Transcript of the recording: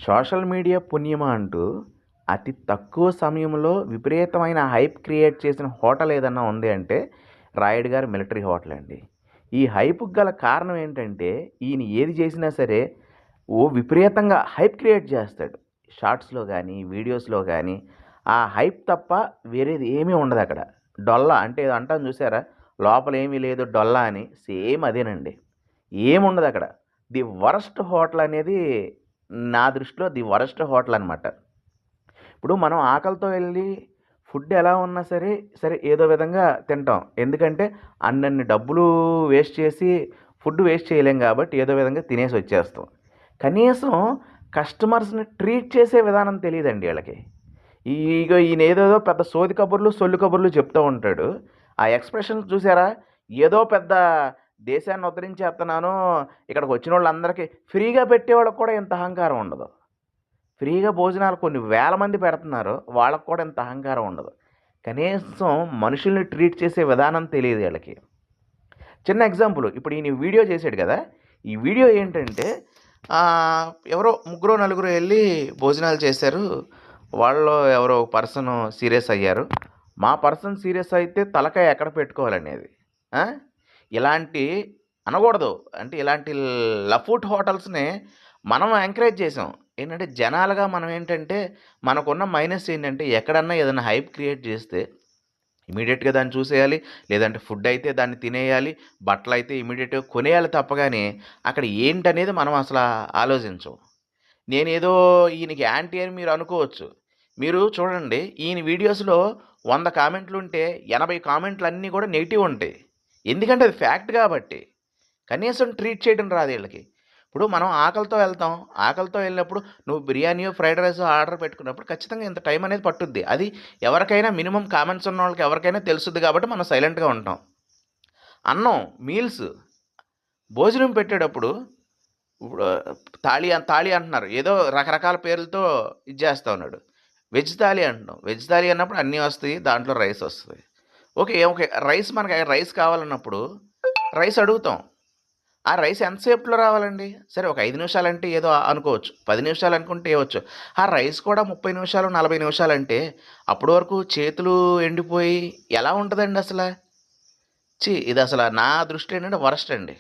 Social media పుణ్యమా అంటూ అతి తక్కువ సమయంలో విపరీతమైన హైప్ క్రియేట్ చేసిన హోటల్ ఏదన్నా ఉంది అంటే రాయుడు గారి మిలిటరీ హోటల్ అండి. ఈ హైప్‌కి గల కారణం ఏంటంటే ఈయన ఏది చేసినా సరే విపరీతంగా హైప్ క్రియేట్ చేస్తాడు. షార్ట్స్‌లో గానీ, వీడియోస్‌లో గానీ ఆ హైప్ తప్ప వేరేది ఏమీ ఉండదక్కడ. డొల్ల అంటే ఏదో అంటాం చూసారా? లోపల ఏమీ లేదు డొల్ల అని సేమ్ అదేనండి. ఏముండదక్కడ. ది వరస్ట్ హోటల్ అనేది నా దృష్టిలో ది వరస్ట్ హోటల్ అనమాట. ఇప్పుడు మనం ఆకలితో వెళ్ళి ఫుడ్ ఎలా ఉన్నా సరే, సరే ఏదో విధంగా తింటాం. ఎందుకంటే అన్నన్ని డబ్బులు వేస్ట్ చేసి ఫుడ్ వేస్ట్ చేయలేం కాబట్టి ఏదో విధంగా తినేసి వచ్చేస్తాం. కనీసం కస్టమర్స్‌ని ట్రీట్ చేసే విధానం తెలీదండి ఈళ్ళకి. ఇగో ఈయన ఏదేదో పెద్ద సోది కబుర్లు, సొల్లు కబుర్లు చెప్తూ ఉంటాడు. ఆ ఎక్స్‌ప్రెషన్స్ చూసారా? ఏదో పెద్ద దేశాన్ని ఉద్ధరించేత్తన్నాను, ఇక్కడికొచ్చినోళ్ళందరికీ ఫ్రీగా పెట్టేవాళ్ళకి కూడా ఇంత అహంకారం ఉండదు. ఫ్రీగా భోజనాలు కొన్ని వేల మంది పెడుతున్నారు. వాళ్ళకి కూడా ఇంత అహంకారం ఉండదు. కనీసం మనుషుల్ని ట్రీట్ చేసే విధానం తెలీదు ఈళ్ళకి. చిన్న ఎగ్జాంపుల్ ఇప్పుడు ఈయన వీడియో చేసాడు కదా! ఈ వీడియో ఏంటంటే ఎవరో ముగ్గురో, నలుగురో ఎళ్లి భోజనాలు చేశారు. వాళ్ళలో ఎవరో పర్సన్ సీరియస్ అయ్యారు. మా పర్సన్ సీరియస్ అయితే తలకాయ ఎక్కడ పెట్టుకోవాలనేది. ఆ! ఇలాంటి అనకూడదు. అంటే ఇలాంటి లఫూట్ హోటల్స్‌ని మనం ఎంకరేజ్ చేసాం. ఏంటంటే జనాలుగా మనం ఏంటంటే మనకున్న మైనస్ ఏంటంటే ఎక్కడన్నా ఏదైనా హైప్ క్రియేట్ చేస్తే ఇమ్మీడియేట్‌గా దాన్ని చూసేయాలి. లేదంటే ఫుడ్ అయితే దాన్ని తినేయాలి. బట్టలైతే ఇమ్మీడియేట్‌గా కొనేయాలి తప్ప గాని అక్కడ ఏంటనేది మనం అసల ఆలోచించం. నేనేదో ఈయనకి యాంటీ అని మీరు అనుకోవచ్చు. మీరు చూడండి ఈయన వీడియోస్‌లో 100 కామెంట్లుంటే 80 కామెంట్లన్నీ కూడా నెగెటివ్ ఉంటాయి. ఎందుకంటే అది ఫ్యాక్ట్ కాబట్టి. కనీసం ట్రీట్ చేయడం రాదు ఈళ్ళకి. ఇప్పుడు మనం ఆకలితో వెళ్తాం. ఆకలితో వెళ్ళినప్పుడు నువ్వు బిర్యానీయో, ఫ్రైడ్ రైసో ఆర్డర్ పెట్టుకున్నప్పుడు ఖచ్చితంగా ఇంత టైం అనేది పట్టుద్ది. అది ఎవరికైనా మినిమమ్ కామెంట్స్ ఉన్నోళ్ళకి ఎవరికైనా తెలుస్తది కాబట్టి మనం సైలెంట్‌గా ఉంటాం. అన్నం, మీల్స్, భోజనం పెట్టేటప్పుడు ఇప్పుడు తాళి అంటున్నారు. ఏదో రకరకాల పేర్లతో ఇది చేస్తా ఉన్నాడు. వెజ్ తాళి అంటున్నాం. వెజ్ తాళి అన్నప్పుడు అన్నీ వస్తాయి. దాంట్లో రైస్ వస్తది. ఓకే. ఓకే. మనకి రైస్ కావాలన్నప్పుడు రైస్ అడుగుతాం. ఆ రైస్ ఎంతసేపులో రావాలండి? సరే ఒక 5 నిమిషాలంటే ఏదో అనుకోవచ్చు. 10 నిమిషాలు అనుకుంటే ఇవ్వచ్చు. ఆ రైస్ కూడా 30 నిమిషాలు, 40 నిమిషాలంటే అప్పటి వరకు చేతులు ఎండిపోయి ఎలా ఉంటదండి అసల? ఇదసల నా దృష్టిలో ఏంటంటే వరస్ట్ అండి.